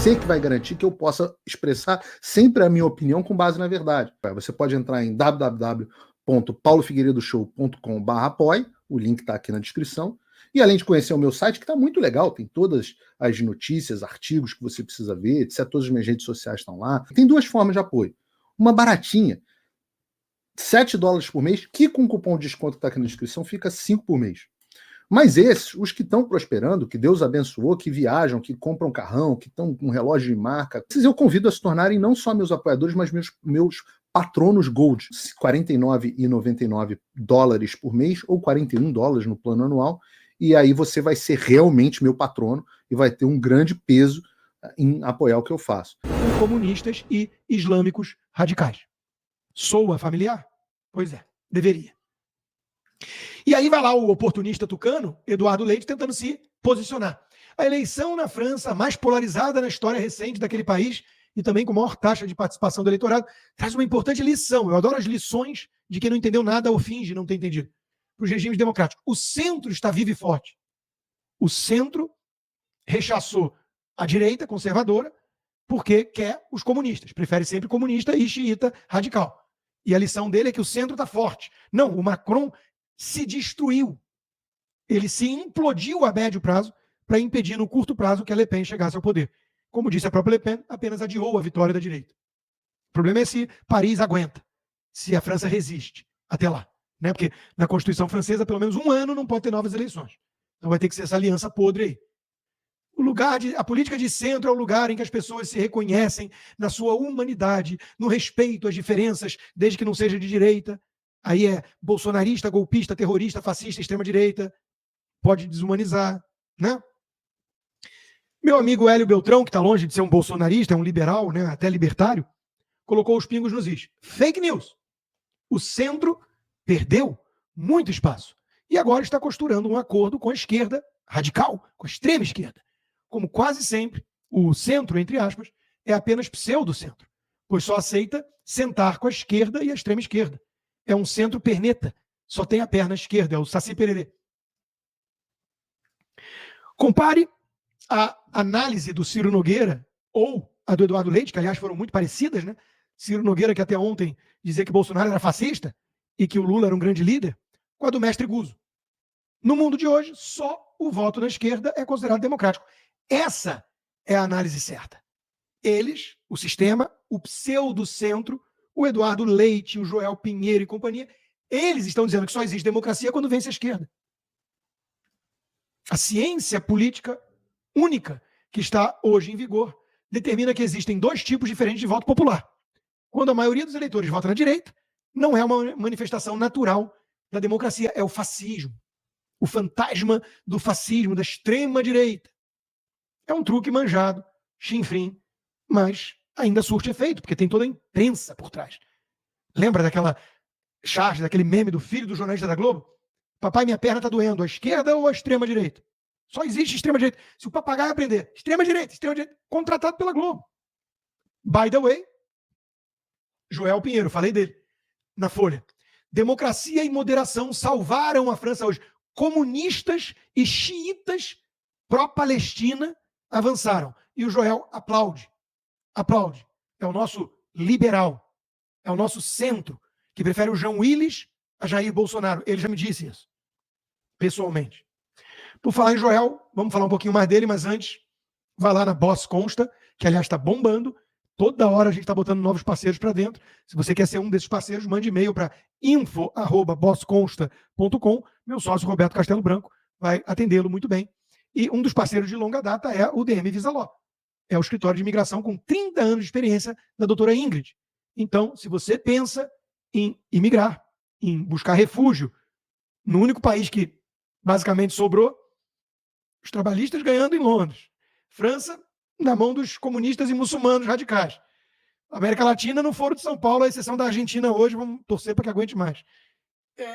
você que vai garantir que eu possa expressar sempre a minha opinião com base na verdade. Você pode entrar em www.paulofigueiredoshow.com/apoie, o link está aqui na descrição. E além de conhecer o meu site, que está muito legal, tem todas as notícias, artigos que você precisa ver, etc. Todas as minhas redes sociais estão lá. Tem duas formas de apoio. Uma baratinha, $7 por mês, que com o cupom de desconto que está aqui na descrição fica 5 por mês. Mas esses, os que estão prosperando, que Deus abençoou, que viajam, que compram carrão, que estão com relógio de marca, esses eu convido a se tornarem não só meus apoiadores, mas meus patronos Gold. $49,99 por mês ou $41 no plano anual. E aí você vai ser realmente meu patrono e vai ter um grande peso em apoiar o que eu faço. Comunistas e islâmicos radicais. Soa familiar? Pois é, deveria. E aí vai lá o oportunista tucano, Eduardo Leite, tentando se posicionar. A eleição na França, mais polarizada na história recente daquele país, e também com maior taxa de participação do eleitorado, traz uma importante lição. Eu adoro as lições de quem não entendeu nada ou finge não ter entendido. Para os regimes democráticos. O centro está vivo e forte. O centro rechaçou a direita conservadora porque quer os comunistas. Prefere sempre comunista e xiita radical. E a lição dele é que o centro está forte. Não, o Macron se destruiu. Ele se implodiu a médio prazo para impedir no curto prazo que a Le Pen chegasse ao poder. Como disse a própria Le Pen, apenas adiou a vitória da direita. O problema é se Paris aguenta, se a França resiste até lá. Né? Porque na Constituição francesa, pelo menos 1 ano não pode ter novas eleições. Então vai ter que ser essa aliança podre aí. A política de centro é o lugar em que as pessoas se reconhecem na sua humanidade, no respeito às diferenças, desde que não seja de direita. Aí é bolsonarista, golpista, terrorista, fascista, extrema-direita. Pode desumanizar, né? Meu amigo Hélio Beltrão, que está longe de ser um bolsonarista, é um liberal, né, até libertário, colocou os pingos nos is. Fake news. O centro perdeu muito espaço. E agora está costurando um acordo com a esquerda radical, com a extrema esquerda. Como quase sempre, o centro, entre aspas, é apenas pseudo-centro, pois só aceita sentar com a esquerda e a extrema esquerda. É um centro perneta, só tem a perna esquerda, é o Saci Pererê. Compare a análise do Ciro Nogueira ou a do Eduardo Leite, que aliás foram muito parecidas, né? Ciro Nogueira, que até ontem dizia que Bolsonaro era fascista e que o Lula era um grande líder, com a do mestre Guzzo. No mundo de hoje, só o voto na esquerda é considerado democrático. Essa é a análise certa. Eles, o sistema, o pseudo-centro, o Eduardo Leite, o Joel Pinheiro e companhia, eles estão dizendo que só existe democracia quando vence a esquerda. A ciência política única que está hoje em vigor determina que existem 2 tipos diferentes de voto popular. Quando a maioria dos eleitores vota na direita, não é uma manifestação natural da democracia, é o fascismo. O fantasma do fascismo, da extrema-direita. É um truque manjado, chinfrim, mas ainda surte efeito, porque tem toda a imprensa por trás. Lembra daquela charge, daquele meme do filho do jornalista da Globo? Papai, minha perna está doendo, a esquerda ou a extrema-direita? Só existe extrema-direita. Se o papagaio aprender, extrema-direita, contratado pela Globo. By the way, Joel Pinheiro, falei dele, na Folha. Democracia e moderação salvaram a França hoje. Comunistas e xiitas pró-Palestina avançaram. E o Joel aplaude. Aplaude. É o nosso liberal. É o nosso centro, que prefere o João Willis a Jair Bolsonaro. Ele já me disse isso, pessoalmente. Por falar em Joel, vamos falar um pouquinho mais dele, mas antes, vai lá na Boss Consta, que aliás está bombando. Toda hora a gente está botando novos parceiros para dentro. Se você quer ser um desses parceiros, mande e-mail para info@bossconsta.com. Meu sócio Roberto Castelo Branco vai atendê-lo muito bem. E um dos parceiros de longa data é o DM Visaló. É o escritório de imigração com 30 anos de experiência da doutora Ingrid. Então, se você pensa em imigrar, em buscar refúgio, no único país que basicamente sobrou, os trabalhistas ganhando em Londres. França, na mão dos comunistas e muçulmanos radicais. América Latina no Foro de São Paulo, à exceção da Argentina hoje, vamos torcer para que aguente mais.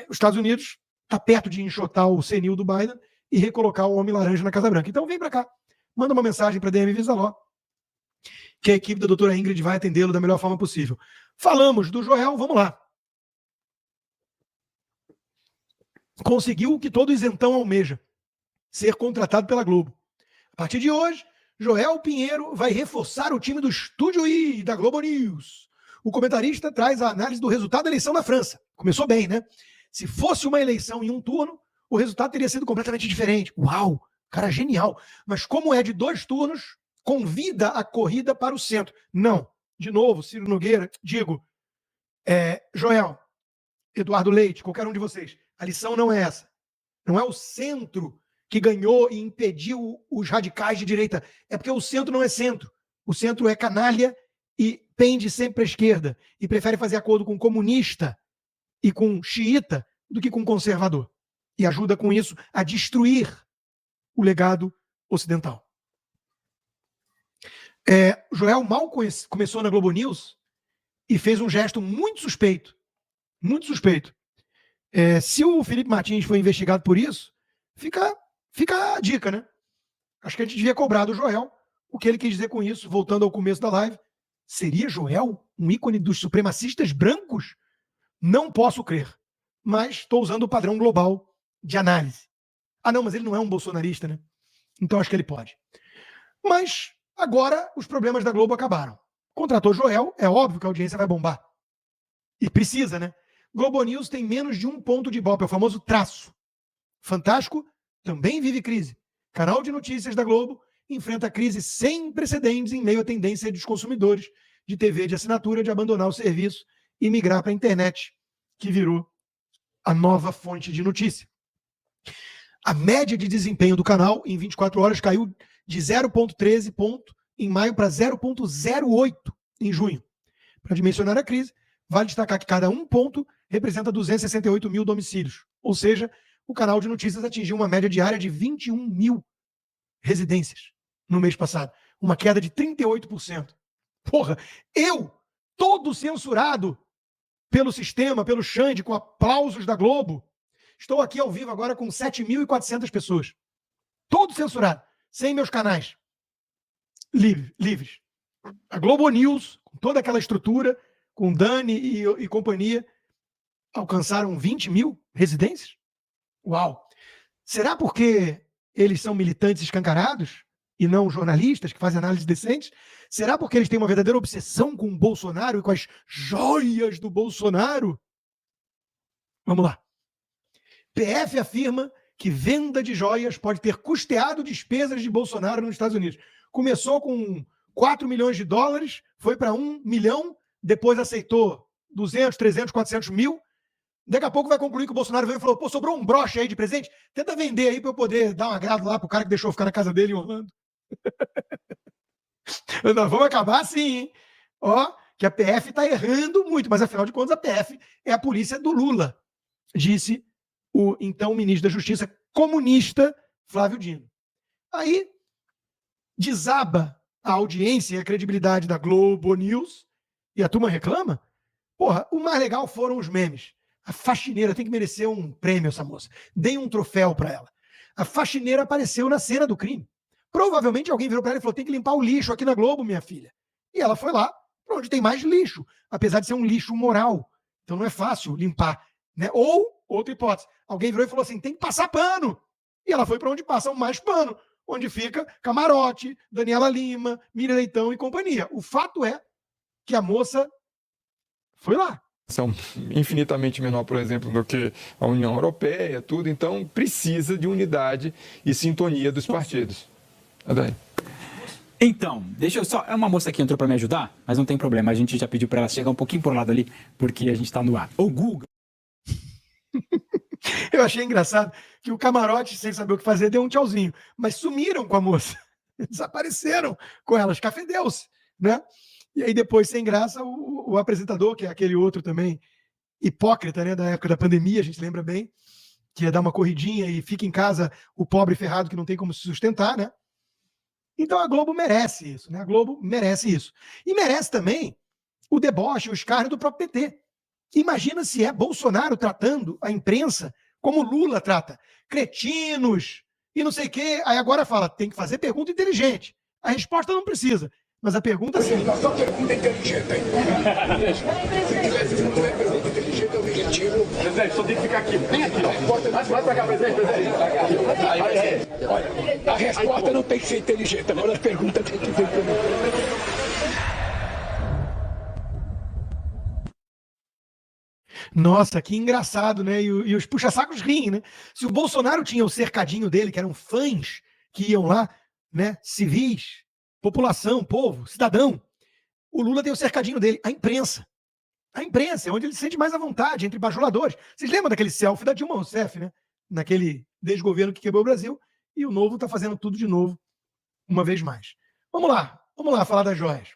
Os Estados Unidos está perto de enxotar o senil do Biden e recolocar o Homem Laranja na Casa Branca. Então vem para cá, manda uma mensagem para a DM Visaló, que a equipe da doutora Ingrid vai atendê-lo da melhor forma possível. Falamos do Joel, vamos lá. Conseguiu o que todo isentão almeja, ser contratado pela Globo. A partir de hoje, Joel Pinheiro vai reforçar o time do Estúdio I da Globo News. O comentarista traz a análise do resultado da eleição na França. Começou bem, né? Se fosse uma eleição em um turno, o resultado teria sido completamente diferente. Uau, cara genial. Mas como é de 2 turnos, convida a corrida para o centro. Não. De novo, Ciro Nogueira, digo, Joel, Eduardo Leite, qualquer um de vocês, a lição não é essa. Não é o centro que ganhou e impediu os radicais de direita. É porque o centro não é centro. O centro é canalha e pende sempre à esquerda. E prefere fazer acordo com comunista e com xiita do que com conservador. E ajuda com isso a destruir o legado ocidental. Joel mal começou na Globo News e fez um gesto muito suspeito. Muito suspeito. Se o Felipe Martins foi investigado por isso, fica a dica, né? Acho que a gente devia cobrar do Joel o que ele quis dizer com isso, voltando ao começo da live. Seria Joel um ícone dos supremacistas brancos? Não posso crer, mas estou usando o padrão global de análise. Ah, não, mas ele não é um bolsonarista, né? Então acho que ele pode. Mas agora os problemas da Globo acabaram. Contratou Joel, é óbvio que a audiência vai bombar. E precisa, né? Globo News tem menos de 1 ponto de Ibope, é o famoso traço. Fantástico também vive crise. Canal de notícias da Globo enfrenta crise sem precedentes em meio à tendência dos consumidores de TV de assinatura de abandonar o serviço e migrar para a internet, que virou a nova fonte de notícia. A média de desempenho do canal em 24 horas caiu de 0,13 ponto em maio para 0,08 em junho. Para dimensionar a crise, vale destacar que cada 1 ponto representa 268 mil domicílios. Ou seja, o canal de notícias atingiu uma média diária de 21 mil residências no mês passado. Uma queda de 38%. Porra, eu, todo censurado pelo sistema, pelo Xande, com aplausos da Globo, estou aqui ao vivo agora com 7.400 pessoas. Todo censurado, sem meus canais livres. A Globo News, com toda aquela estrutura, com Dani e companhia, alcançaram 20 mil residências? Uau! Será porque eles são militantes escancarados e não jornalistas que fazem análises decentes? Será porque eles têm uma verdadeira obsessão com o Bolsonaro e com as joias do Bolsonaro? Vamos lá. PF afirma que venda de joias pode ter custeado despesas de Bolsonaro nos Estados Unidos. Começou com 4 milhões de dólares, foi para 1 milhão, depois aceitou 200, 300, 400 mil. Daqui a pouco vai concluir que o Bolsonaro veio e falou: pô, sobrou um broche aí de presente? Tenta vender aí para eu poder dar um agrado lá pro cara que deixou eu ficar na casa dele em Orlando. Nós vamos acabar assim, hein? Ó, que a PF está errando muito, mas afinal de contas a PF é a polícia do Lula, disse o então ministro da Justiça comunista Flávio Dino. Aí desaba a audiência e a credibilidade da Globo News e a turma reclama. Porra, o mais legal foram os memes. A faxineira tem que merecer um prêmio, essa moça. Deem um troféu para ela. A faxineira apareceu na cena do crime. Provavelmente alguém virou para ela e falou: tem que limpar o lixo aqui na Globo, minha filha. E ela foi lá para onde tem mais lixo, apesar de ser um lixo moral. Então não é fácil limpar, né? Ou, outra hipótese, alguém virou e falou assim: tem que passar pano. E ela foi para onde passam mais pano, onde fica Camarote, Daniela Lima, Miriam Leitão e companhia. O fato é que a moça foi lá. São infinitamente menor, por exemplo, do que a União Europeia, tudo. Então, precisa de unidade e sintonia dos partidos. Adai. Então, deixa eu só... É uma moça que entrou para me ajudar, mas não tem problema. A gente já pediu para ela chegar um pouquinho por lado ali, porque a gente está no ar. O Google... Eu achei engraçado que o Camarote, sem saber o que fazer, deu um tchauzinho. Mas sumiram com a moça. Desapareceram com ela. Escafedeu-se, né? E aí depois, sem graça, o apresentador, que é aquele outro também hipócrita, né, da época da pandemia, a gente lembra bem, que ia dar uma corridinha e fica em casa o pobre ferrado que não tem como se sustentar, né? Então a Globo merece isso, né? A Globo merece isso. E merece também o deboche, o escárnio do próprio PT. Imagina se é Bolsonaro tratando a imprensa como Lula trata. Cretinos e não sei o quê. Aí agora fala, tem que fazer pergunta inteligente. A resposta não precisa. Mas a pergunta é assim, A sua pergunta é inteligente, hein? Se não tiver pergunta inteligente, eu me retiro. Presidente, só tem que ficar aqui. Vem aqui, ó. Vai pra cá, presidente. Olha, a resposta não tem que ser inteligente, agora a pergunta tem que ser inteligente. nossa, que engraçado, né? E os puxa-sacos riem, né? Se o Bolsonaro tinha o cercadinho dele, que eram fãs que iam lá, né? Civis, população, povo, cidadão. O Lula tem o cercadinho dele, a imprensa. A imprensa é onde ele se sente mais à vontade, entre bajuladores. Vocês lembram daquele selfie da Dilma Rousseff, né? Naquele desgoverno que quebrou o Brasil, e o novo está fazendo tudo de novo, uma vez mais. Vamos lá falar das joias.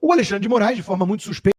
O Alexandre de Moraes, de forma muito suspeita,